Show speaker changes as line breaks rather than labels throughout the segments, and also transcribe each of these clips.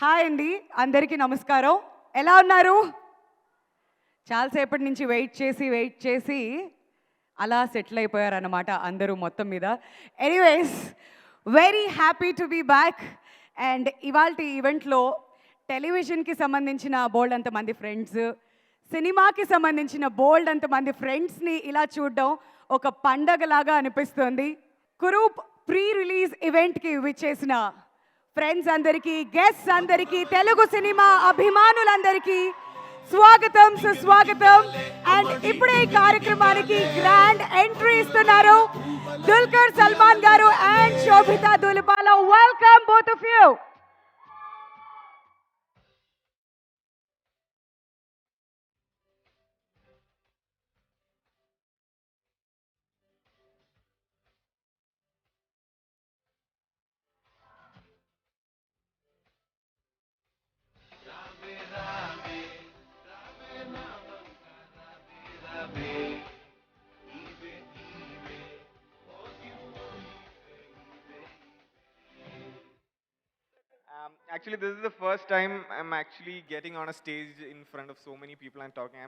Hi అండి, అందరికీ నమస్కారం. ఎలా ఉన్నారు? చాలాసేపటి నుంచి వెయిట్ చేసి అలా సెటిల్ అయిపోయారన్నమాట అందరూ మొత్తం మీద. Anyways, very happy to be back. And ఇవాల్టి ఈవెంట్లో టెలివిజన్కి సంబంధించిన బోల్డ్ అంతమంది ఫ్రెండ్స్, సినిమాకి సంబంధించిన బోల్డ్ అంతమంది ఫ్రెండ్స్ని ఇలా చూడడం ఒక పండగలాగా అనిపిస్తుంది. కురూప్ ప్రీ రిలీజ్ ఈవెంట్కి విచ్చేసిన ఫ్రెండ్స్ అందరికీ, గెస్ట్స్ అందరికీ, తెలుగు సినిమా అభిమానులందరికీ స్వాగతం, సుస్వాగతం. అండ్ ఇప్పుడే ఈ కార్యక్రమానికి గ్రాండ్ ఎంట్రీ ఇస్తున్నారు Dulquer Salmaan garu and Sobhita Dhulipala. Welcome both of you.
Actually, this is the first time I'm actually getting on a stage in front of so many people and talking.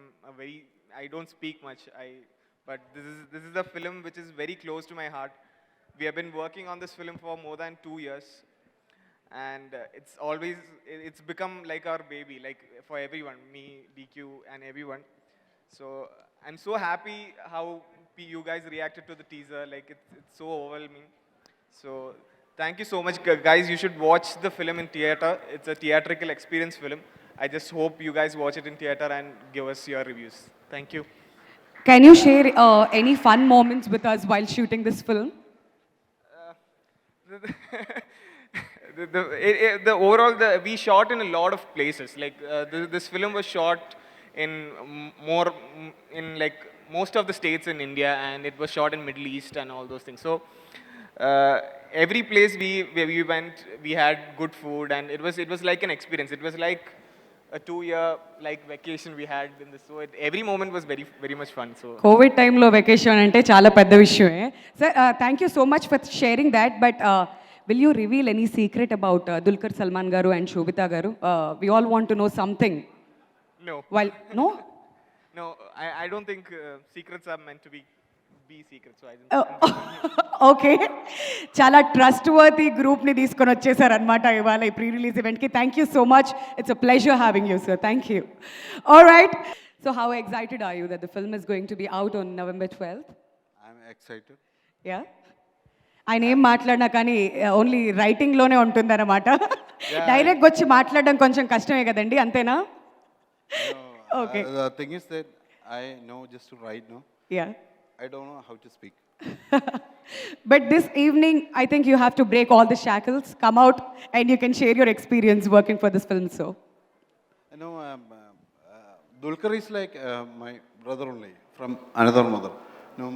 I don't speak much. But this is a film which is very close to my heart. We have been working on this film for more than 2 years, and it's become like our baby, like for everyone, me, DQ, and everyone. So I'm so happy how you guys reacted to the teaser. Like it's so overwhelming. So thank you so much, guys. You should watch the film in theater. It's a theatrical experience film. I just hope you guys watch it in theater and give us your reviews. Thank you.
Can you share any fun moments with us while shooting this film?
The overall, we shot in a lot of places. Like this film was shot in like most of the states in India, and it was shot in Middle East and all those things. So every place where we went, we had good food, and it was like an experience. It was like a 2-year like vacation we had in this. So every moment was very much fun. So
Covid టైంలో vacation అంటే చాలా పెద్ద విషయమే. Sir, thank you so much for sharing that. But will you reveal any secret about Dulquer Salmaan garu and Sobhita garu? We all want to know something.
no,
while no
no, I don't think secrets are meant to be secrets. So I didn't.
Okay, చాలా trustworthy గ్రూప్ని తీసుకొని వచ్చేసారనమాట ఇవాళ ఈ pre release ఈవెంట్కి. Thank you so much. It's a pleasure having you, sir. Thank you. All right, so how excited are you that the film is going to be out on November 12th?
I'm excited.
Yeah, ఆయన ఏం మాట్లాడినా కానీ only రైటింగ్లోనే ఉంటుందన్నమాట. Direct వచ్చి మాట్లాడడం కొంచెం కష్టమే కదండి, అంతేనా? Okay.
The thing is that I know just to write, no?
Yeah.
I don't know how to speak.
But this evening, I think you have to break all the shackles, come out, and you can share your experience working for this film. So,
You know, Dulkar is like my brother only from another mother. You know,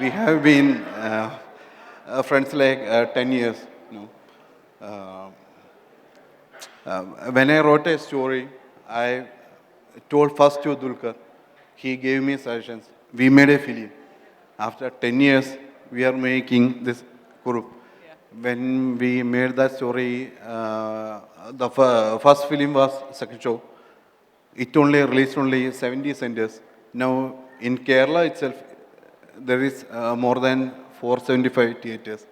we have been friends like 10 years. You know, when I wrote a story, I told first to Dulkar. He gave me suggestions. We made a film. After 10 years, we are making this group. When we made that story, the first film was second show. It only released only 70 centers. Now in Kerala itself, there is more than 475 theaters.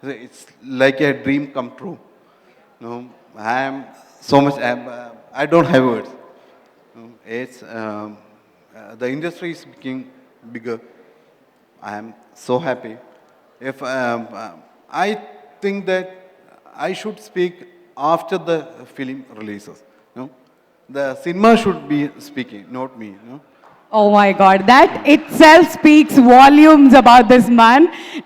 So it's like a dream come true. No, I am so much. I don't have words. It's the industry is becoming bigger. I am so happy. If I think that I should speak after the film releases. No, the cinema should be speaking, not me. No.
oh my God, that itself speaks volumes about this man.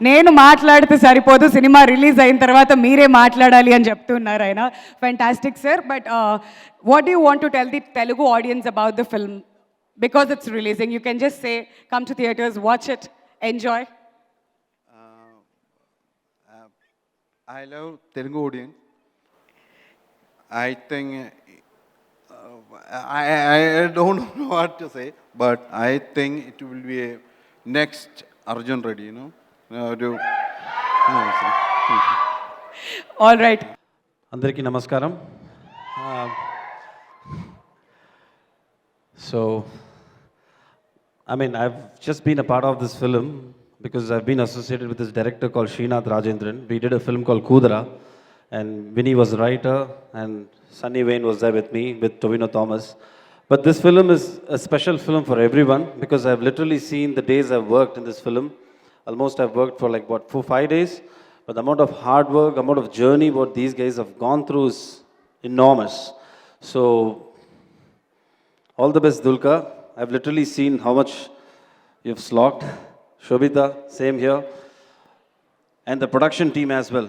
నేను మాట్లాడితే సరిపోదు, cinema release అయిన తర్వాత మీరే మాట్లాడాలి అని చెప్తున్నారు ఆయన. Fantastic, sir. But what do you want to tell the Telugu audience about the film? Because it's releasing, you can just say, come to theaters, watch it, enjoy.
I love Telugu audience. I think I don't know what to say, but I think it will be a next Arjun Reddy. You know,
All right.
అందరికీ నమస్కారం. Um, so, I mean, I've just been a part of this film because I've been associated with this director called Srinath Rajendran. We did a film called Kudra, and Vinny was the writer, and Sunny Wayne was there with me, with Tovino Thomas. But this film is a special film for everyone because I've literally seen the days I've worked in this film. Almost I've worked for like, what, 4-5 days? But the amount of hard work, amount of journey what these guys have gone through is enormous. So, all the best, Dulka. I've literally seen how much you've slogged. Shobita, same here. And the production team as well.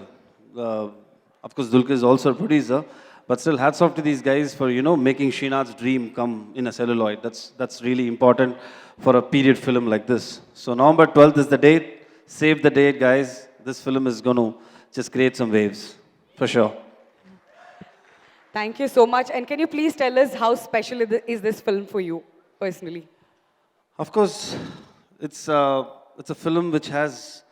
Of course, Dulka is also a producer. But still, hats off to these guys for, making Srinath's dream come in a celluloid. That's really important for a period film like this. So November 12th is the date. Save the date, guys. This film is going to just create some waves, for sure.
Thank you so much. And can you please tell us how special is this film for you personally?
Of course, it's a film which has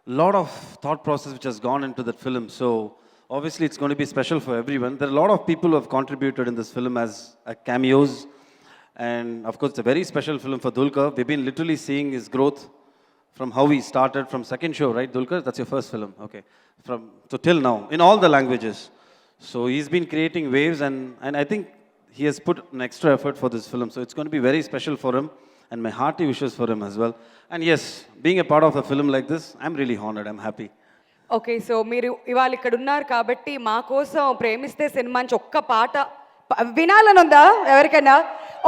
a lot of thought process which has gone into that film. So obviously, it's going to be special for everyone. There are a lot of people who have contributed in this film as cameos. And of course, it's a very special film for Dulka. We've been literally seeing his growth from how he started from second show, right, Dulka? That's your first film, okay. So till now, in all the languages. So he's been creating waves, and I think he has put an extra effort for this film. So it's going to be very special for him, and my hearty wishes for him as well. And yes, being a part of a film like this, I'm really honored, I'm happy.
Okay so మీరు ఇవాళ ఇక్కడ ఉన్నారు కాబట్టి మా కోసం ప్రేమిస్తే cinema నుంచి ఒక్క పాట వినాలని ఉందా ఎవరికైనా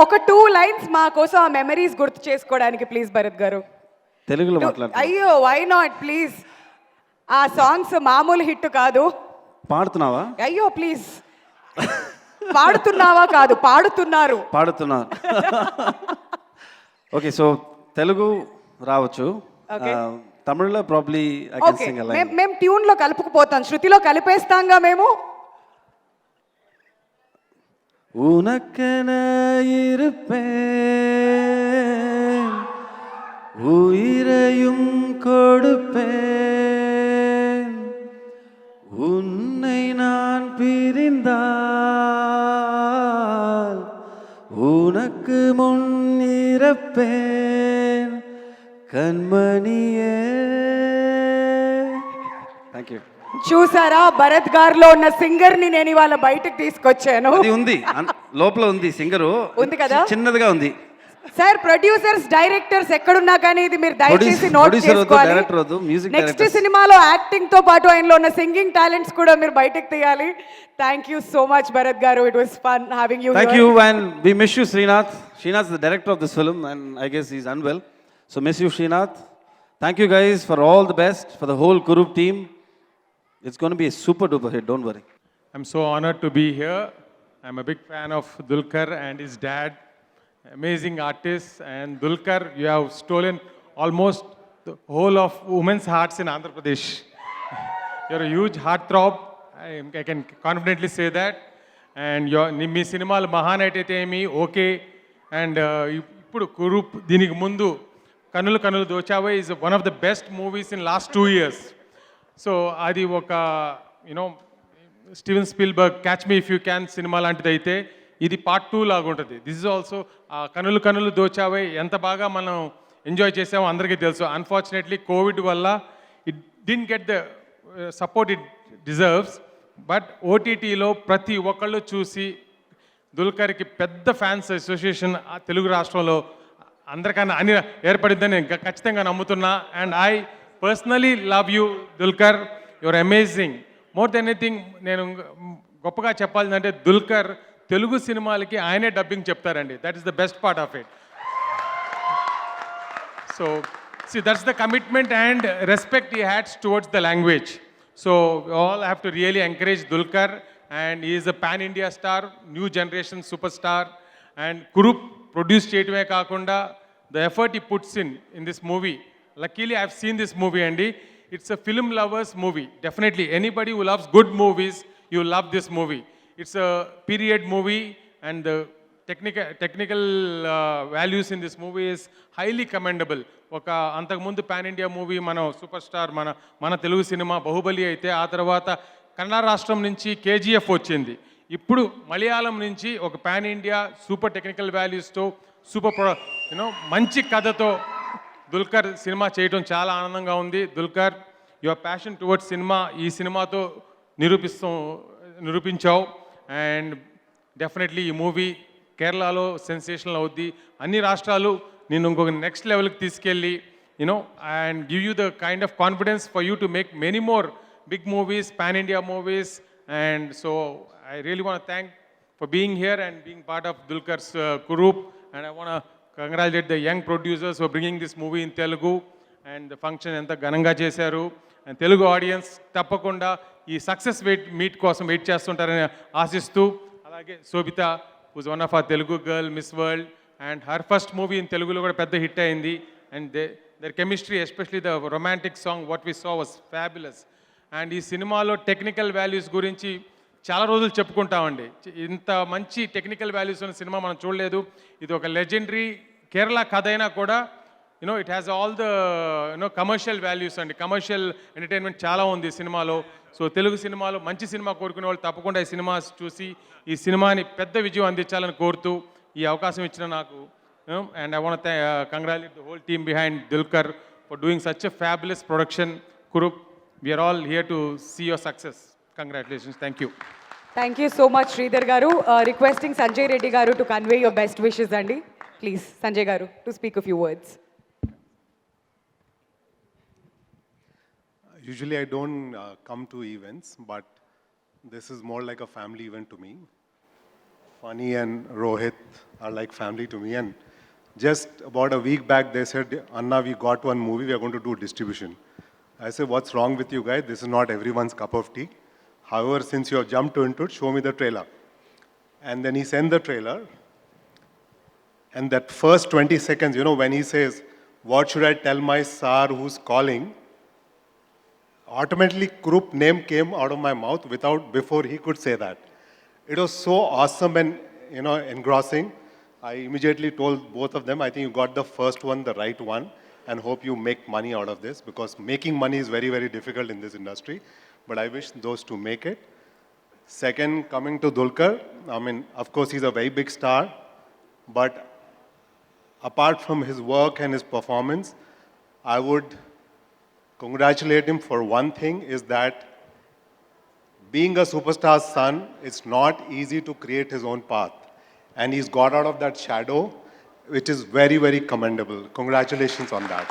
ఒక 2 లైన్స్ మా కోసం ఆ మెమరీస్ గుర్తు చేసుకోవడానికి ప్లీజ్ భరత్ గారు
తెలుగులో మాట్లాడుతున్నా
అయ్యో వై నాట్ ప్లీజ్ ఆ సాంగ్స్ మామూలు హిట్ కాదు
పాడుతున్నావా
అయ్యో ప్లీజ్ పాడుతున్నావా కాదు పాడుతున్నారు
ఓకే సో తెలుగు రావచ్చు తమిళ్లో probably I can sing a line
మేము ట్యూన్ లో కలుపుకుపోతాం శృతిలో కలిపేస్తాంగా మేము
உனக்கென இருப்பேன் உயிரையும் கொடுப்பேன் உன்னை நான் பிரிந்தால் உனக்கு முன் இறப்பேன் కన్మణియే థ్యాంక్ యూ
చూసారా భరత్ గారిలో ఉన్న సింగర్ ని నేను ఇవాళ బయటకు తీసుకొచ్చాను
అది ఉంది లోపల ఉంది సింగరు
ఉంది కదా
చిన్నదిగా ఉంది
సార్ ప్రొడ్యూసర్స్ డైరెక్టర్స్ ఎక్కడున్నా కానీ ఇది మీరు దయచేసి నోట్ చేసుకోవాలి నెక్స్ట్ సినిమాలో యాక్టింగ్ తో పాటు ఆయనలో ఉన్న సింగింగ్ టాలెంట్స్ కూడా మీరు బయటకు తీయాలి thank you so much Bharat గారు it was fun having you
thank you and we miss you Srinath is the director of this film and I guess he is unwell so miss you Srinath thank you guys for all the best for the whole Kurup team it's gonna be a super duper hit, don't worry.
I'm so honored to be here. I'm a big fan of Dulquer and his dad. Amazing artists, and Dulquer, you have stolen almost the whole of women's hearts in Andhra Pradesh. You're a huge heartthrob. I can confidently say that. And మీ సినిమాలు మహానైట్ అయితే ఏమి okay and ఇప్పుడు కురూప్ దీనికి ముందు Kanulu Kanulu Dochaave is one of the best movies in last 2 years. So అది ఒక Steven Spielberg Catch Me If You Can సినిమా లాంటిది అయితే ఇది పార్ట్ 2 లాగా ఉంటుంది. దిస్ ఇస్ ఆల్సో కనులు కనులు దోచావే ఎంత బాగా మనం ఎంజాయ్ చేసామో అందరికీ తెలుసు. అన్ఫార్చునేట్లీ కోవిడ్ వల్ల it didn't get the support it deserves. But ఓటీటీలో ప్రతి ఒక్కళ్ళు చూసి దుల్కర్కి పెద్ద ఫ్యాన్స్ అసోసియేషన్ తెలుగు రాష్ట్రంలో అందరికన్నా అని ఏర్పడిద్దని నేను ఖచ్చితంగా నమ్ముతున్నా. And I personally love you Dulquer, your amazing. More than anything నేను గొప్పగా చెప్పాలంటే దుల్కర్ తెలుగు సినిమాలకి ఆయనే డబ్బింగ్ చెప్తారండి. That is the best part of it. So see that's the commitment and respect he had towards the language. So we all have to really encourage Dulquer, and he is a pan India star, new generation superstar. And Kurup produced చేయటమే కాకుండా the effort he puts in this movie. Luckily I've seen this movie, and it's a film lovers movie. Definitely anybody who loves good movies, you love this movie. It's a period movie, and the technical values in this movie is highly commendable. ఒక అంతకుముందు pan India movie మన super star మన Telugu cinema Baahubali అయితే, ఆ తర్వాత కన్నడ రాష్ట్రం నుంచి KGF వచ్చింది. ఇప్పుడు మలయాళం నుంచి ఒక పాన్ ఇండియా సూపర్ టెక్నికల్ వాల్యూస్తో సూపర్ మంచి కథతో దుల్కర్ సినిమా చేయడం చాలా ఆనందంగా ఉంది. దుల్కర్ యువర్ ప్యాషన్ టువర్డ్స్ సినిమా ఈ సినిమాతో నిరూపించావు. అండ్ డెఫినెట్లీ ఈ మూవీ కేరళలో సెన్సేషనల్ అవుద్ది. అన్ని రాష్ట్రాలు నేను ఇంకొక నెక్స్ట్ లెవెల్కి తీసుకెళ్ళి and give you the kind of confidence for you to make many more big movies, pan-India movies. And so I really want to thank for being here and being part of Dulkar's group. And I want to congratulate the young producers for bringing this movie in Telugu. And the function enta gananga chesaru. And Telugu audience tappakunda ee success meet kosam wait chestuntarani aasistu. Alage Sobita, who's one of our Telugu girl, Miss World, and her first movie in Telugu lo kuda pedda hit ayindi. And their chemistry, especially the romantic song what we saw, was fabulous. And ఈ సినిమాలో technical values గురించి చాలా రోజులు చెప్పుకుంటామండి. ఇంత మంచి technical values ఉన్న cinema మనం చూడలేదు. ఇది ఒక లెజెండరీ కేరళ కథ అయినా కూడా it has all the commercial values అండి. కమర్షియల్ ఎంటర్టైన్మెంట్ చాలా ఉంది ఈ సినిమాలో. సో తెలుగు సినిమాలో మంచి సినిమా కోరుకునే వాళ్ళు తప్పకుండా ఈ సినిమా చూసి ఈ సినిమాని పెద్ద విజయం అందించాలని కోరుతూ ఈ అవకాశం ఇచ్చిన నాకు and I want to congratulate the whole team behind Dulkar for doing such a fabulous production. Kurup, we are all here to see your success. Congratulations. Thank you.
Thank you so much, Sridhar Garu. Requesting Sanjay Reddy Garu to convey your best wishes, Andy. Please, Sanjay Garu, to speak a few words.
Usually I don't come to events, but this is more like a family event to me. Funny and Rohit are like family to me, and just about a week back, they said, Anna, we got one movie, we are going to do distribution. I said, what's wrong with you guys? This is not everyone's cup of tea. However, since you have jumped into it, show me the trailer. And then he sent the trailer. And that first 20 seconds, when he says, what should I tell my sir who's calling? Automatically, Krupp name came out of my mouth before he could say that. It was so awesome and, engrossing. I immediately told both of them, I think you got the first one, the right one, and hope you make money out of this, because making money is very, very difficult in this industry. But I wish those two make it. Second, coming to Dulkar, of course, he's a very big star, but apart from his work and his performance, I would congratulate him for one thing, is that being a superstar's son, it's not easy to create his own path. And he's got out of that shadow, which is very, very commendable. Congratulations on that.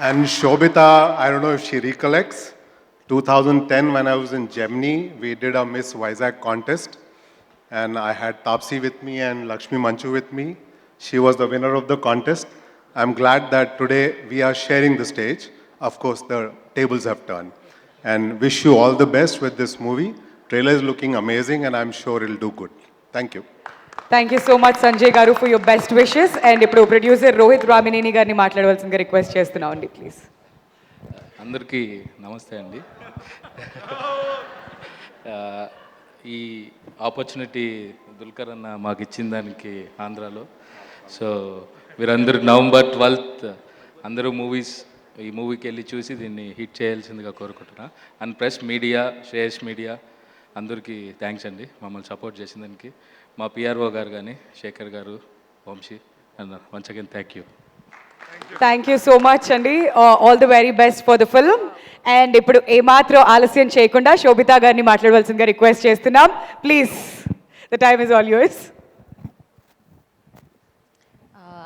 And Shobita, I don't know if she recollects, 2010 when I was in Gemini, we did a Miss Vizag contest. And I had Tapsi with me and Lakshmi Manchu with me. She was the winner of the contest. I'm glad that today we are sharing the stage. Of course, the tables have turned. And wish you all the best with this movie. Trailer is looking amazing and I'm sure it'll do good. Thank you.
Thank you so much, Sanjay Garu, for your best wishes. And ఇప్పుడు producer Rohit Ramineni గారిని మాట్లాడవలసిందిగా request చేస్తున్నామండి, please.
అందరికీ నమస్తే అండి. ఈ opportunity Dulquer అన్న మాకు ఇచ్చిన దానికి ఆంధ్రాలో. సో మీరందరూ November 12th అందరూ ఈ మూవీకి వెళ్ళి చూసి దీన్ని హిట్ చేయాల్సిందిగా కోరుకుంటున్నా. And press media, Shreyas media అందరికీ థ్యాంక్స్ అండి మమ్మల్ని సపోర్ట్ చేసిన దానికి. మా పిఆర్ఓ గారు కానీ, శేఖర్ గారు, Vamshi and once again thank you.
Thank you so much అండి. All the very best for the film. And ఇప్పుడు ఏమాత్రం ఆలస్యం చేయకుండా శోభితా గారిని మాట్లాడవలసిందిగా రిక్వెస్ట్ చేస్తున్నాం, please. The time is all yours.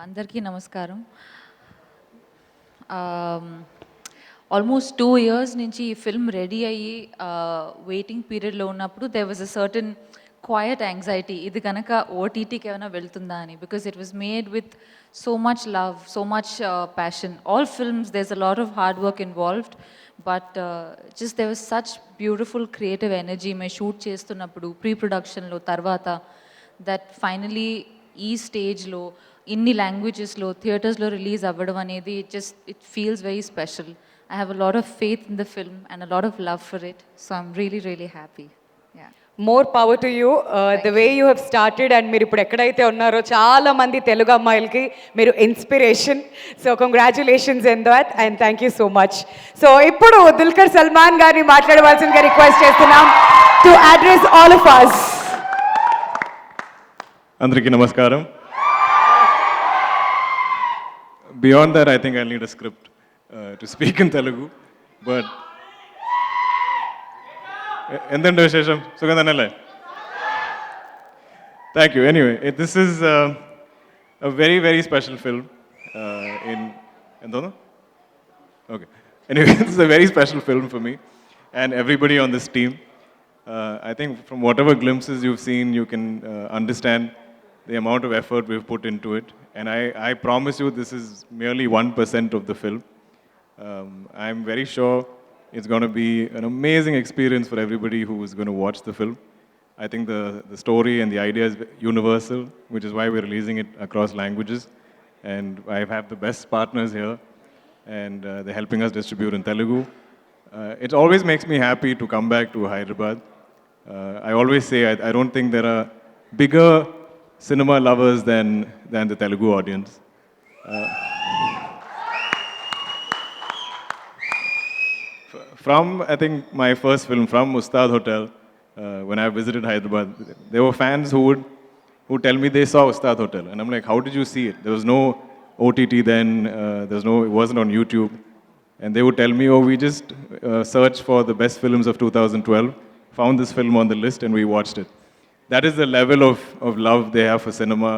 అందరికీ నమస్కారం. ఆల్మోస్ట్ 2 years నుంచి ఈ ఫిల్మ్ రెడీ అయ్యి వెయిటింగ్ పీరియడ్లో ఉన్నప్పుడు there was a certain quiet anxiety, ఇది కనుక ఓటీటీకి ఏమైనా వెళ్తుందా అని. Because it was made with so much love, so much passion. All films there is a lot of hard work involved, but just there was such beautiful creative energy మేము shoot చేస్తున్నప్పుడు, pre ప్రొడక్షన్లో, తర్వాత that finally ఈ స్టేజ్లో ఇన్ని లాంగ్వేజెస్లో థియేటర్స్లో release అవ్వడం అనేది it feels very special. I have a lot of faith in the film and a lot of love for it, so I'm really, really happy. Yeah.
More power to you the way you have started and మీరు ఇప్పుడు ఎక్కడైతే ఉన్నారో చాలా మంది తెలుగు అమ్మాయిలకి మీరు inspiration. So congratulations in that and thank you so much. So ఇప్పుడు దుల్కర్ సల్మాన్ గారిని మాట్లాడవలసిందిగా రిక్వెస్ట్ చేస్తున్నాం to address all of us.
అందరికీ నమస్కారం. Beyond that, I think I'll need a script to speak in Telugu. But endandu vishesham sugandhanale. Thank you. Anyway, this is a very very special film. In endono? Okay. Anyway, this is a very special film for me and everybody on this team. I think from whatever glimpses you've seen, you can understand the amount of effort we've put into it. And I promise you, this is merely 1% of the film. I'm very sure it's going to be an amazing experience for everybody who is going to watch the film. I think the story and the idea is universal, which is why we're releasing it across languages. And I have the best partners here, and they're helping us distribute in Telugu. It always makes me happy to come back to Hyderabad. I always say I don't think there are bigger cinema lovers than the Telugu audience. From, I think, my first film, from Ustad Hotel, when I visited Hyderabad, there were fans who would tell me they saw Ustad Hotel. And I'm like, how did you see it? There was no OTT then, it wasn't on YouTube. And they would tell me, oh, we just searched for the best films of 2012, found this film on the list, and we watched it. That is the level of love they have for cinema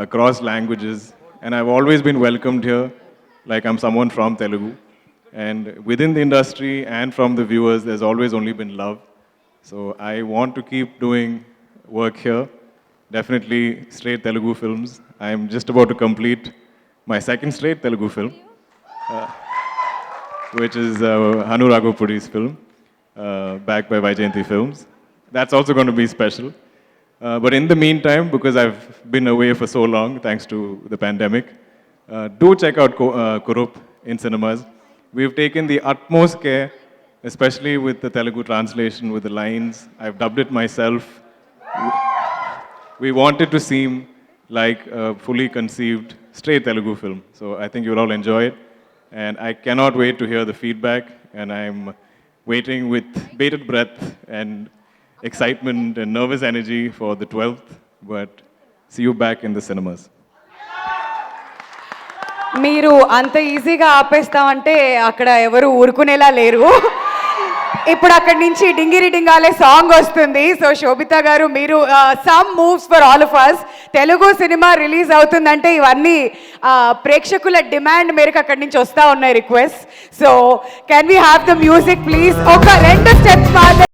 across languages. And I've always been welcomed here like I'm someone from Telugu. And within the industry and from the viewers, there's always only been love. So I want to keep doing work here. Definitely straight Telugu films. I'm just about to complete my second straight Telugu film, which is Hanu Raghavapuddi's film, backed by Vaijayanti Films. That's also going to be special. But in the meantime, because I've been away for so long, thanks to the pandemic, do check out Kurup in cinemas. We've taken the utmost care, especially with the Telugu translation, with the lines. I've dubbed it myself. We want it to seem like a fully conceived, straight Telugu film. So I think you'll all enjoy it. And I cannot wait to hear the feedback. And I'm waiting with bated breath and excitement and nervous energy for the 12th. But see you back in the cinemas.
మీరు అంత ఈజీగా ఆపేస్తామంటే అక్కడ ఎవరు ఊరుకునేలా లేరు. ఇప్పుడు అక్కడి నుంచి డింగిరి డింగాలే song వస్తుంది. సో శోభిత గారు, మీరు some moves for all of us. Telugu సినిమా రిలీజ్ అవుతుందంటే ఇవన్నీ ప్రేక్షకుల డిమాండ్ మేరకు అక్కడి నుంచి వస్తూ ఉన్నాయి request. So can we have the music please? ఒక 2 స్టెప్స్ మాత్రం.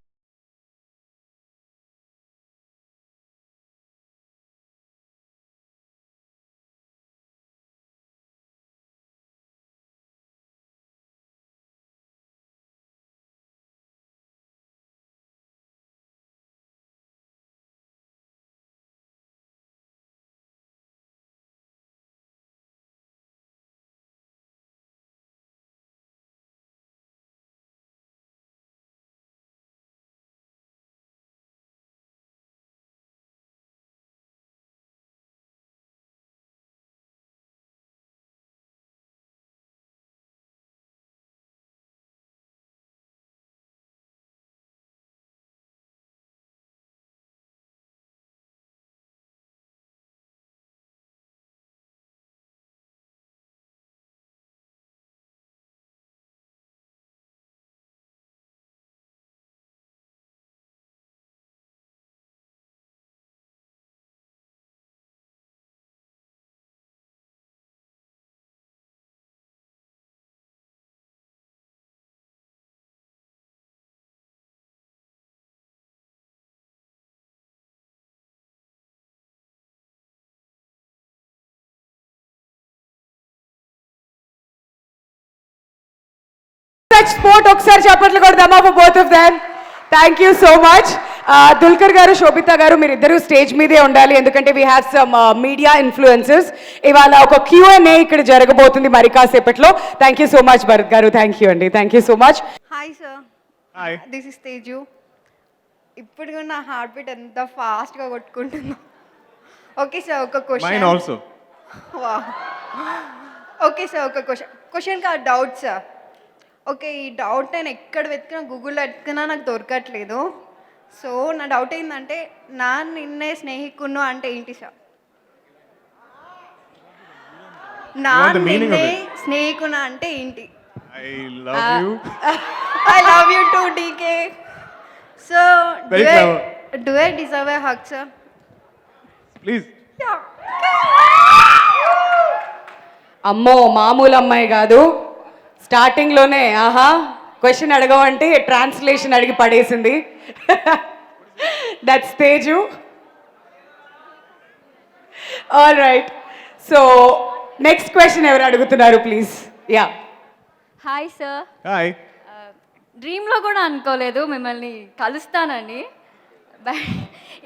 స్పోర్ట్ ఒకసారి చప్పట్లు కొడదామా for both of them. Thank you so much. Dulquer గారు, శోభిత గారు, మీరు ఇద్దరు స్టేజ్ మీదే ఉండాలి, ఎందుకంటే we have some media influencers. ఇవాళ ఒక Q&A ఇక్కడ జరగబోతుంది మరి కాసేపట్లో. Thank you so much Bharat గారు. థ్యాంక్ యూ అండి. Thank you so much.
Hi, sir.
Hi.
This is Teju. ఇప్పుడు కూడా నా హార్ట్ బీట్ ఎంత ఫాస్ట్గా కొట్టుకుంటుందో. ఓకే సార్, ఒక
Mine
question.
also.
Okay sir, ఒక క్వశ్చన్ కాదు, డౌట్ సార్. ఓకే, ఈ డౌట్ నేను ఎక్కడ వెతికినా, గూగుల్లో వెతికినా నాకు దొరకట్లేదు. సో నా డౌట్ ఏంటంటే, నా నిన్నే స్నేహికును అంటే ఏంటి సార్? నా
want the meaning of
నిన్నే
it?
స్నేహికున అంటే ఏంటి?
I love you.
I love you too, DK. So,
Very
do I deserve a hug, sir?
Please.
Yeah.
అమ్మో మామూలు అమ్మాయి కాదు, స్టార్టింగ్లోనే ఆహా క్వశ్చన్ అడగవంటే ట్రాన్స్లేషన్ అడిగి పడేసింది. That's Teju. All right, so next question ఎవరు అడుగుతున్నారు please? Yeah.
Hi sir.
Hi.
డ్రీమ్లో కూడా అనుకోలేదు మిమ్మల్ని కలుస్తానని.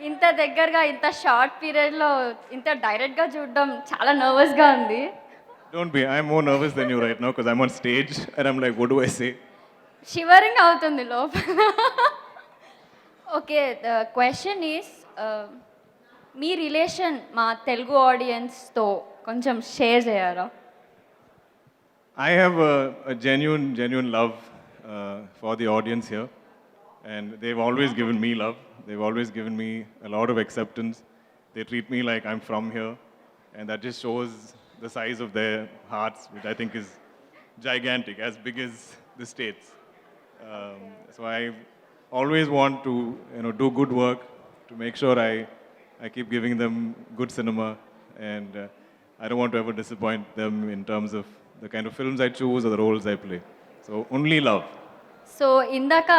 ఇంత దగ్గరగా ఇంత షార్ట్ పీరియడ్లో ఇంత డైరెక్ట్గా చూడడం చాలా నర్వస్గా ఉంది.
Don't be. I'm more nervous than you right now because I'm on stage and I'm like, what do I say?
Shivering అవుతుంది లోపల. Okay, the question is, me relation మా తెలుగు ఆడియన్స్తో కొంచెం షేర్ చేయరా?
I have a genuine love for the audience here, and they've always given me love. They've always given me a lot of acceptance. They treat me like I'm from here, and that just shows the size of their hearts, which I think is gigantic, as big as the States. So I always want to, do good work to make sure I keep giving them good cinema, and I don't want to ever disappoint them in terms of the kind of films I choose or the roles I play. So only love.
So ఇందాక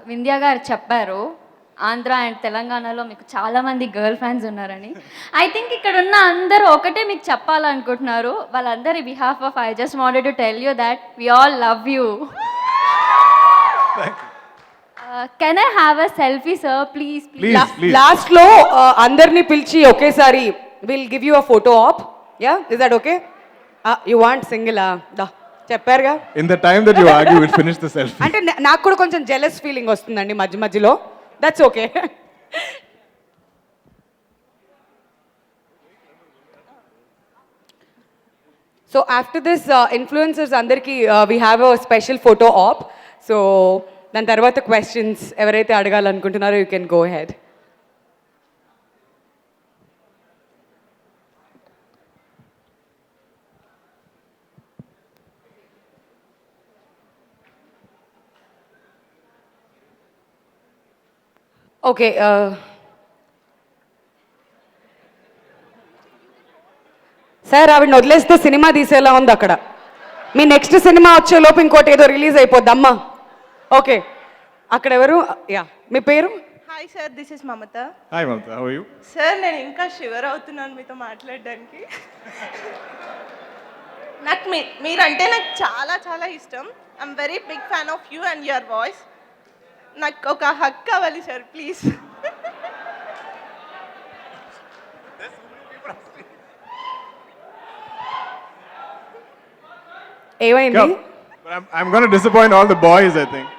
వింధ్యా గారు చెప్పారు Andhra and తెలంగాణలో మీకు చాలామంది girl fans ఉన్నారని. I think ఇక్కడ ఉన్న అందరూ ఒకటే మీకు చెప్పాలనుకుంటున్నారు. వాళ్ళందరి behalf of I just wanted to tell you that we all love you. Can I have a selfie sir please?
Please.
Last లో అందరినీ పిలిచి ఒకేసారి will give you a photo op. Yeah, is that okay? You want single? దా చెప్పారుగా.
In the time that you argue, we'll finish the selfie.
అంటే నాకు కూడా కొంచెం జెలస్ ఫీలింగ్ వస్తుందండి మధ్య మధ్యలో. That's okay. So after this influencers అందరికీ we have a special photo op. So దాని తర్వాత క్వశ్చన్స్ ఎవరైతే అడగాలనుకుంటున్నారో you can go ahead. Okay, sir ఆవిడని వదిలేస్తే సినిమా తీసేలా ఉంది అక్కడ. మీ నెక్స్ట్ సినిమా వచ్చేలోపు ఇంకోటి ఏదో రిలీజ్ అయిపోద్ది అమ్మా. ఓకే, అక్కడ ఎవరు? యా, మీ పేరు?
Hi sir, this is Mamata.
Hi, Mamta. How are you?
Sir, నేను ఇంకా షివర్ అవుతున్నాను మీతో మాట్లాడడానికి. నాకు మీరంటే నాకు చాలా చాలా ఇష్టం. I'm very big fan of you and your voice. నాకు ఒక హక్ కావాలి సార్, ప్లీజ్.
ఏమైంది?
Come. But I'm going to disappoint all the boys, I think.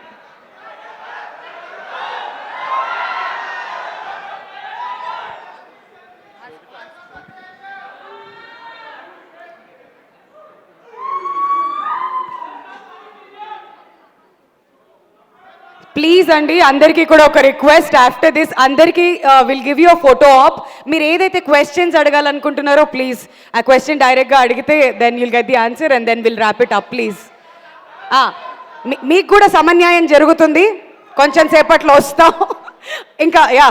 Please అండి, అందరికీ కూడా ఒక రిక్వెస్ట్. ఆఫ్టర్ దిస్ అందరికీ will give you a photo op. మీరు ఏదైతే క్వశ్చన్స్ అడగాలనుకుంటున్నారో ప్లీజ్ ఆ క్వశ్చన్ డైరెక్ట్గా అడిగితే then you'll get the answer and then will wrap it up please. మీకు కూడా సమన్యాయం జరుగుతుంది, కొంచెం సేపట్లో వస్తాం. ఇంకా yeah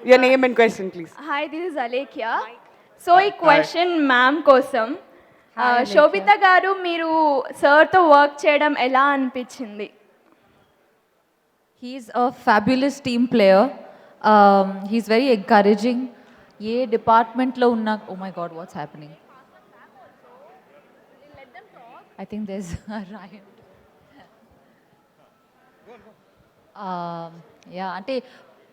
your name and question please.
Hi, this is Alekhya. So ఈ క్వశ్చన్ మ్యామ్ కోసం. శోభిత గారు, మీరు సార్తో వర్క్ చేయడం ఎలా అనిపించింది?
He's a fabulous team player. He's very encouraging. Ye department lo unna, oh my god, what's happening? I think there's a riot. Yeah, అంటే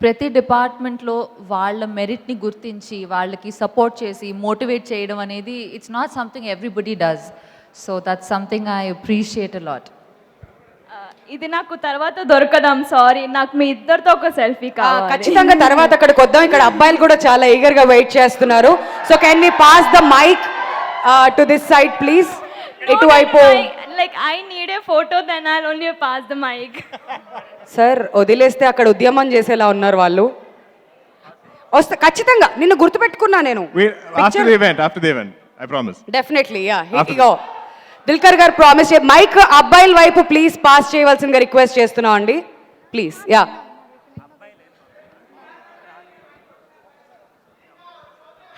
ప్రతి డిపార్ట్మెంట్లో వాళ్ళ మెరిట్ని గుర్తించి వాళ్ళకి సపోర్ట్ చేసి మోటివేట్ చేయడం అనేది it's not something everybody does. So that's something I appreciate a lot.
ఇది నాకు తర్వాత దొరకదాం, సారీ. నాకు మీ ఇద్దరితో ఒక సెల్ఫీ కావాలి.
ఖచ్చితంగా తర్వాత అక్కడికి వద్దాం. ఇక్కడ అబ్బాయిలు కూడా చాలా ఈగర్ గా వెయిట్ చేస్తున్నారు. So can we pass the mike to this side please. ఇటువైపు.
Like I need a photo, then I only pass the mike.
Sir వదిలేస్తే అక్కడ ఉద్యమం చేసేలా ఉన్నారు వాళ్ళు. వస్తా ఖచ్చితంగా, నిన్ను గుర్తుపెట్టుకున్నా నేను.
After the event, I promise.
Definitely yeah. ఇగో దిల్కర్ గారు ప్రామిస్ మైక్ అబ్బాయిల వైపు ప్లీజ్ పాస్ చేయవలసిందిగా రిక్వెస్ట్ చేస్తున్నాం అండి please. Yeah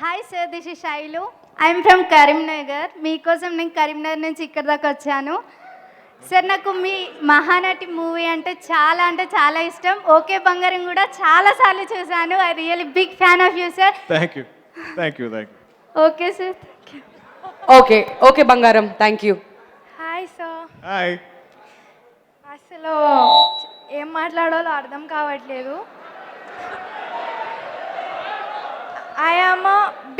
hi sir, this is Shailu. I'm from Karimnagar. మీకోసం నేను కరీంనగర్ నుంచి ఇక్కడ దాకా వచ్చాను. సార్ నాకు మీ మహానటి మూవీ అంటే చాలా ఇష్టం. ఓకే బంగారం కూడా చాలాసార్లు చూశాను. I really big fan of you sir.
Thank you.
Okay sir, thank you.
Okay బంగారం, thank you.
Hi sir.
Hi.
అసలు ఏం మాట్లాడాలో అర్థం కావట్లేదు. I am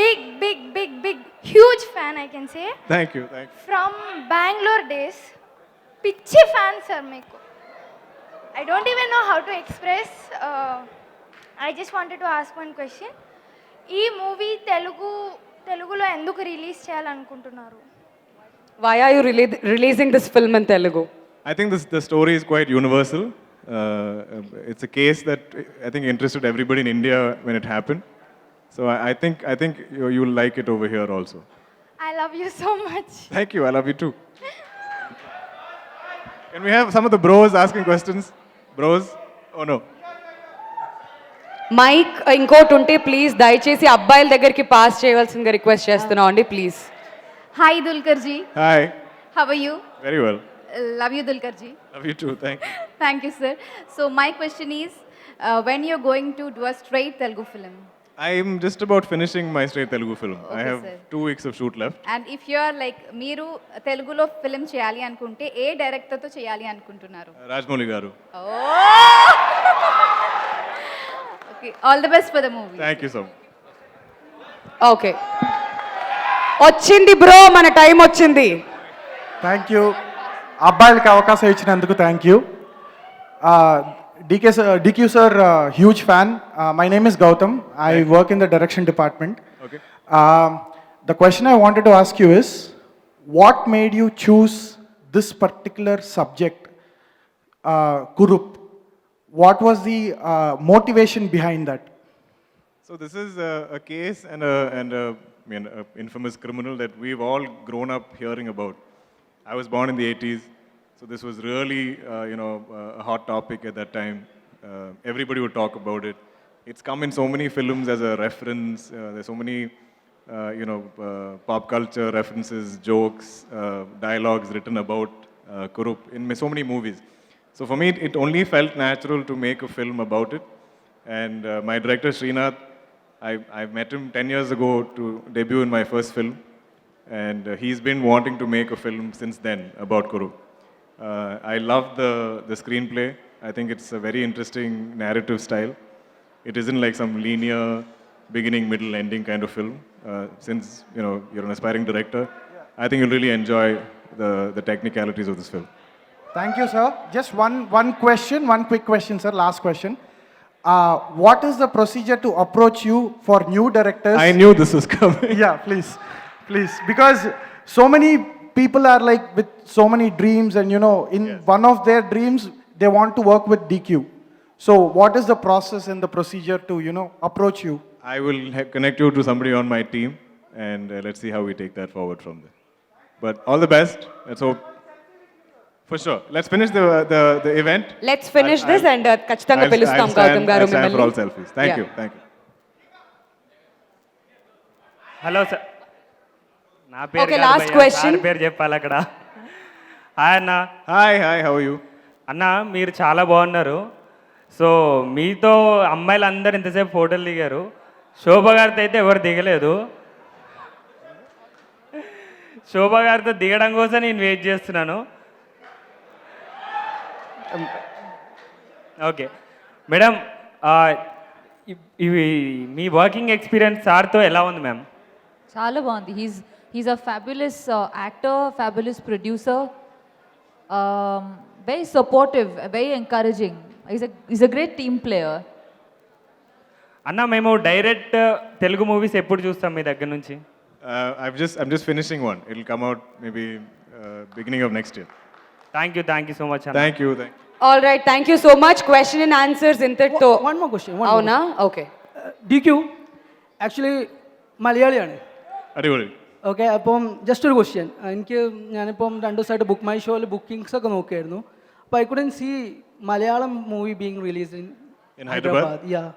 big huge fan, I can say.
Thank you.
From Bangalore days. పిచ్చి fan sir మీకు. I don't even know how to express. I just wanted to ask one question. ఈ movie తెలుగులో ఎందుకు రిలీజ్ చేయాలనుకుంటున్నారు?
Why are you releasing this film in Telugu?
I think the story is quite universal. It's a case that I think interested everybody in India when it happened. So I think you'll like it over here also.
I love you so much.
Thank you. I love you too. Can we have some of the bros asking questions? Bros? Oh no.
Mike ఇంకోటి ఉంటే please దయచేసి అబ్బాయిల దగ్గరికి pass చేయవలసిందిగా request చేస్తున్నాం అండి please.
Hi Dulquer ji.
Hi.
How are you?
Very well.
Love you Dulkar ji.
Love you too. Thank you.
Thank you sir. So my question is, when you're going to do a straight Telugu film?
I'm just about finishing my straight Telugu film. I
Okay,
have
sir.
2 weeks of shoot left.
And if you are like మీరు తెలుగులో film చేయాలి అనుకుంటే ఏ డైరెక్టర్తో చేయాలి అనుకుంటున్నారు?
Rajmouli garu.
Okay, all the best for the movie.
Thank you so much.
Okay వచ్చింది bro, మన time వచ్చింది.
Thank you. అబ్బాయిలకి అవకాశం ఇచ్చినందుకు thank you. DQ sir, huge fan. My name is Gautam. I work in the direction department.
Okay.
The question I wanted to ask you is, what made you choose this particular subject, Kurup? What was the motivation behind that?
So this is a case and a infamous criminal that we've all grown up hearing about. I was born in the 80s, so this was really a hot topic at that time. Everybody would talk about it. It's come in so many films as a reference. There's so many pop culture references, jokes, dialogues written about Kurup in so many movies. So for me, it only felt natural to make a film about it. And my director Srinath, I met him 10 years ago to debut in my first film. And he's been wanting to make a film since then about Kurup. I love the screenplay. I think it's a very interesting narrative style. It isn't like some linear beginning, middle, ending kind of film. Since you're an aspiring director, I think you'll really enjoy the technicalities of this film.
Thank you, sir. Just one quick question, sir. Last question. What is the procedure to approach you for new directors?
I knew this was coming.
Yeah, please. Because so many people are like with so many dreams, and in one of their dreams, they want to work with DQ. So what is the process and the procedure to, approach you?
I will connect you to somebody on my team, and let's see how we take that forward from there. But all the best. Let's hope. For sure. Let's finish the event.
Let's finish this and ఖచ్చితంగా పిలుస్తాం గౌతమ్ గారు
I'll stand for
మిమ్మల్ని.
all selfies. Thank
Yeah.
you.
Hello sir, నా పేరు
Okay,
కాదు
last
భయ్యా,
question.
Sir పేరు చెప్పాలి అక్కడ. హాయ్ అన్న.
Hi, how are you?
అన్న మీరు చాలా బాగున్నారు. సో మీతో అమ్మాయిలు అందరు ఇంతసేపు ఫోటోలు దిగారు. శోభ గారితో అయితే ఎవరు దిగలేదు. శోభ గారితో దిగడం కోసం నేను వెయిట్ చేస్తున్నాను. ఓకే మేడం, ఇవి మీ వర్కింగ్ ఎక్స్పీరియన్స్ సార్తో ఎలా ఉంది మ్యామ్?
చాలా బాగుంది. He's a fabulous actor, fabulous producer. very supportive, very encouraging. He's a great team player.
అన్న మేము డైరెక్ట్ తెలుగు మూవీస్ ఎప్పుడు చూస్తాం మీ దగ్గర నుంచి?
I'm just finishing one. It'll come out maybe beginning of next year.
Thank you so much అన్న.
Thank you.
All right, thank you so much. Question and answers ఇంతటితో.
One more question.
అవునా? Okay.
DQ actually മലയാളിയാണ്.
അടിപൊളി.
Okay, അപ്പം just ഒരു question. എനിക്ക് ഞാനിപ്പം 2 ദിവസമായിട്ട് ബുക്ക് മൈ ഷോയിൽ ബുക്കിംഗ്സ് ഒക്കെ നോക്കിയായിരുന്നു. അപ്പോൾ I couldn't see Malayalam movie being released
In Hyderabad?
Yeah.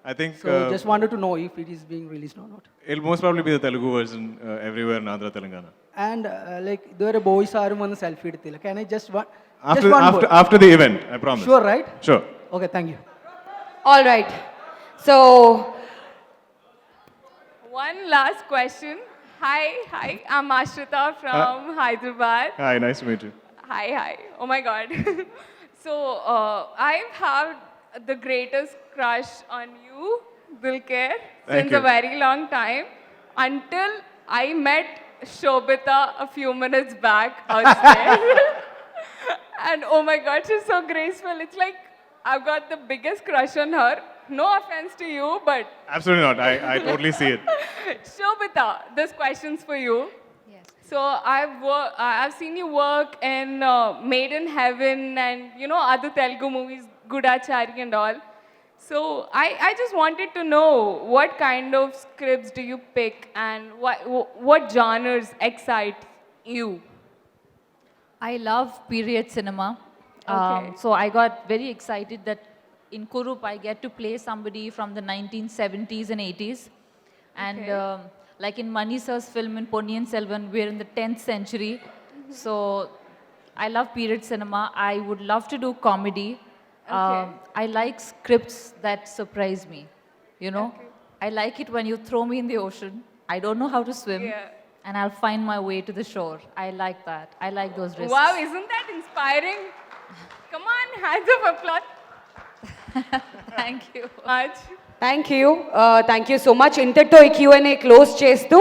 I think
So just wanted to know if it is being released or not.
it'll most probably be the Telugu version everywhere in Andhra, Telangana.
And like ഇതുവരെ boys ആരും വന്ന് selfie എടുത്തില്ല. Can I just one
After the event, I promise.
Sure, right?
Sure.
Okay, thank you.
All right. So
One last question. Hi, I'm Ashrita from Hyderabad.
Hi, nice to meet you.
Hi. Oh my God. So I've had the greatest crush on you, Dulquer, since
you.
a very long time until I met Shobita a few minutes back outside. And oh my God, she's so graceful. It's like I've got the biggest crush on her. No offense to you, but
Absolutely not. I totally see it.
Shobita, this question's for you.
Yes.
So I've seen you work in Made in Heaven and other Telugu movies, Gudachari and all. So I just wanted to know what kind of scripts do you pick and what genres excite you?
I love period cinema.
Okay.
So I got very excited that in Kurup I get to play somebody from the 1970s and 80s. And like in Mani Sir's film in Ponniyin Selvan, we're in the 10th century. So I love period cinema. I would love to do comedy. I like scripts that surprise me, I like it when you throw me in the ocean. I don't know how to swim.
Yeah.
And I'll find my way to the shore. I like that. I like those risks.
Wow, isn't that inspiring? Come on, hands of applause.
Thank you.
Much.
Thank you so much. ఇంతటితో ఈ Q&A close చేస్తూ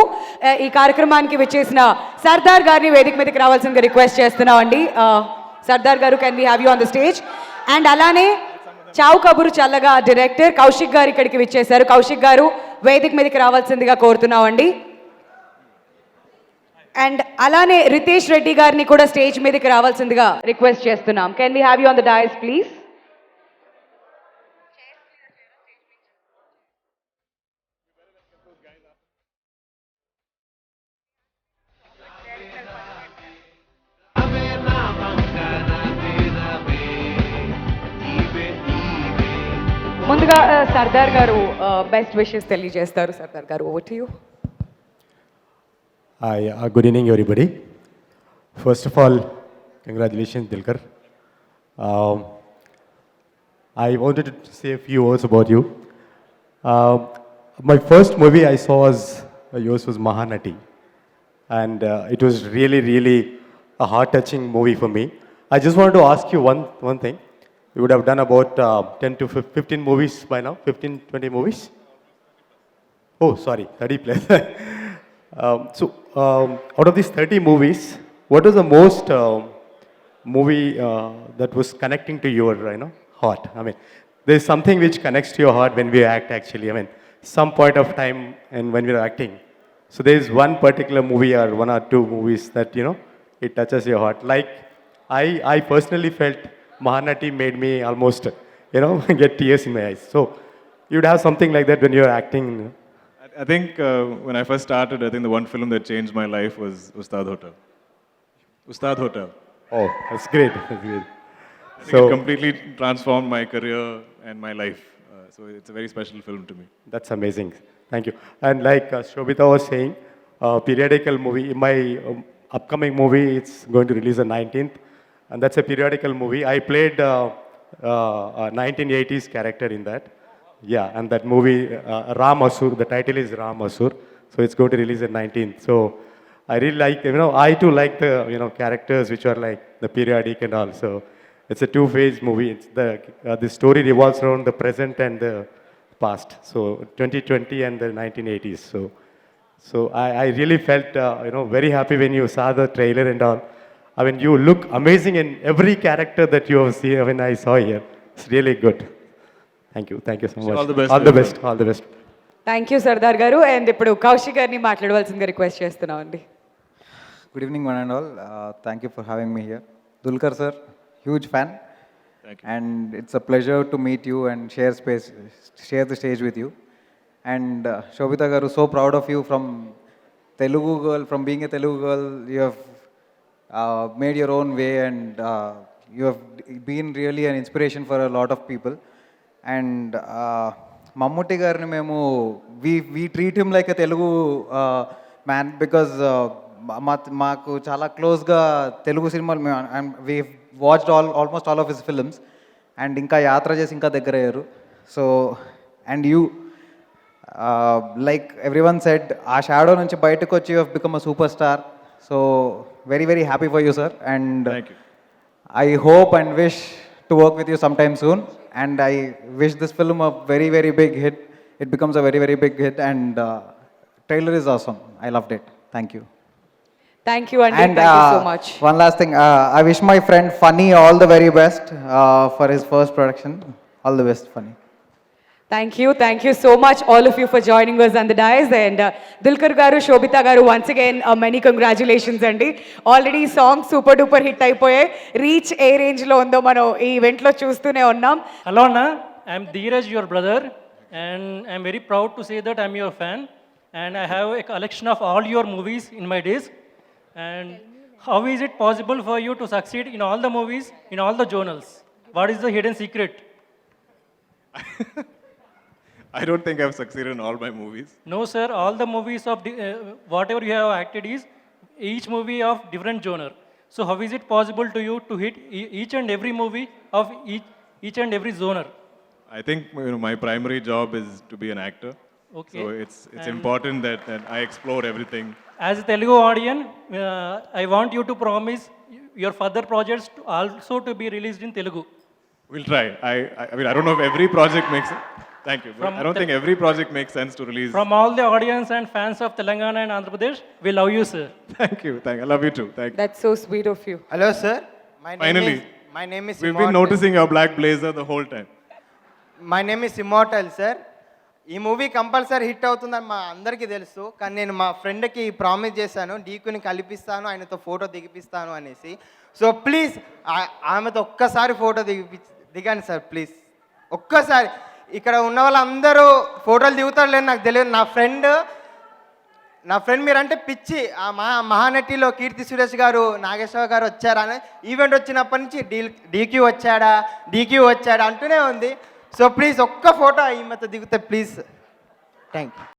ఈ కార్యక్రమానికి వచ్చేసిన సర్దార్ గారిని వేదిక మీదకి రావాల్సిందిగా రిక్వెస్ట్ చేస్తున్నామండి. సర్దార్ గారు, can we have you on the stage? And అలానే చావు కబురు చల్లగా డైరెక్టర్ కౌశిక్ గారు ఇక్కడికి విచ్చేశారు. కౌశిక్ గారు వేదిక మీదకి రావాల్సిందిగా కోరుతున్నామండి. అండ్ అలానే రితేష్ రెడ్డి గారిని కూడా స్టేజ్ మీదకి రావాల్సిందిగా రిక్వెస్ట్ చేస్తున్నాం. Can we have you on the dais please? ముందుగా సర్దార్ గారు బెస్ట్ విషెస్ తెలియజేస్తారు. సర్దార్ గారు, over to you.
Hi, good evening, everybody. First of all, congratulations, Dilkar. I wanted to say a few words about you. My first movie I saw yours was Mahanati, and it was really, really a heart-touching movie for me. I just wanted to ask you one thing. You would have done about 10 to 15 movies by now, 15, 20 movies? Oh, sorry, 30 plus. So, out of these 30 movies, what was the most movie that was connecting to your heart? I mean, there's something which connects to your heart when we act actually. I mean, some point of time and when we're acting. So there's one particular movie or one or two movies that, it touches your heart. Like, I personally felt Mahanati made me almost, get tears in my eyes. So you'd have something like that when you're acting.
I think when I first started, I think the one film that changed my life was Ustad Hotel. Ustad Hotel.
Oh, that's great. That's great.
I think it completely transformed my career and my life. So it's a very special film to me.
That's amazing. Thank you. And like Shobita was saying, periodical movie. My upcoming movie, it's going to release on 19th. And that's a periodical movie. I played a 1980s character in that. Yeah, and that movie, Ram Asur, the title is Ram Asur. So it's going to release on 19th. So I really like, I too like the, characters which are like the periodic and all. So it's a two-phase movie. It's the story revolves around the present and the past. So 2020 and the 1980s. So I really felt, very happy when you saw the trailer and all. I mean, you look amazing in every character that you have seen. I mean, I saw here. It's really good. Thank you so much.
All the best.
All the best. All the best.
Thank you Sardar గారు. And ఇప్పుడు కౌశిక్ గారిని మాట్లాడవలసిందిగా request చేస్తున్నామండి.
Good evening, one and all. Thank you for having me here. Dulquer sir, huge fan.
Thank you.
And it's a pleasure to meet you and share the stage with you. And Shobita garu, so proud of you from Telugu girl, from being a Telugu girl, you have made your own way and you have been really an inspiration for a lot of people. And Mammootty garni memu, we treat him like a Telugu man because మాకు చాలా క్లోజ్గా తెలుగు సినిమాలు we watched almost all of his films and ఇంకా యాత్ర చేసి ఇంకా దగ్గర అయ్యారు. So and you like everyone said ఆ షాడో నుంచి బయటకు వచ్చి you have become a superstar. So very very happy for you sir and I hope and wish to work with you some time soon and I wish this film a very very big hit. It becomes a very very big hit and trailer is awesome. I loved it. Thank you.
Thank you, Andy.
And
Thank you so much.
one last thing, I wish my friend Funny all the very best for his first production. All the best, Funny.
Thank you so much, all of you, for joining us on the dais. And Dulquer garu, Shobita garu, once again, many congratulations, Andy. Already song super duper hit అయిపోయే reach ఏ range లో ఉందో మనం ఈ event లో చూస్తూనే ఉన్నాం.
Hello, Anna. I'm Dheeraj, your brother, and I'm very proud to say that I'm your fan. And I have a collection of all your movies in my disc. And how is it possible for you to succeed in all the movies, in all the journals? What is the hidden secret?
I don't think I've succeeded in all my movies.
No, sir. All the movies of whatever you have acted is each movie of different genre. So how is it possible to you to hit each and every movie of each and every genre?
I think my primary job is to be an actor.
Okay.
So it's important that I explore everything.
As a Telugu audience, I want you to promise your further projects to also to be released in Telugu.
We'll try. I mean, I don't know if every project makes it. Thank you. But I don't think every project makes sense to release.
From all the audience and fans of Telangana and Andhra Pradesh, we love you, sir.
Thank you. I love you too. Thank you.
That's so sweet of you.
Hello, sir.
Finally.
My name is
We've been noticing your black blazer the whole time.
My name is Immortal, sir. ఈ movie compulsory hit అవుతుందని మా అందరికీ తెలుసు, కానీ నేను మా ఫ్రెండ్కి promise చేశాను డీకుని కలిపిస్తాను, ఆయనతో ఫోటో దిగిపిస్తాను అనేసి. సో ప్లీజ్ ఆమెతో ఒక్కసారి ఫోటో దిగండి సార్ ప్లీజ్. ఒక్కసారి ఇక్కడ ఉన్న వాళ్ళందరూ ఫోటోలు దిగుతారు లేదు నాకు తెలియదు. నా ఫ్రెండ్ మీరంటే పిచ్చి. ఆ మహానటిలో కీర్తి సురేష్ గారు, నాగేశ్వర గారు వచ్చారా అని ఈవెంట్ వచ్చినప్పటి నుంచి డీక్యూ వచ్చాడా అంటూనే ఉంది. సో ప్లీజ్ ఒక్క ఫోటో ఈమెతో దిగితే ప్లీజ్. Thank you.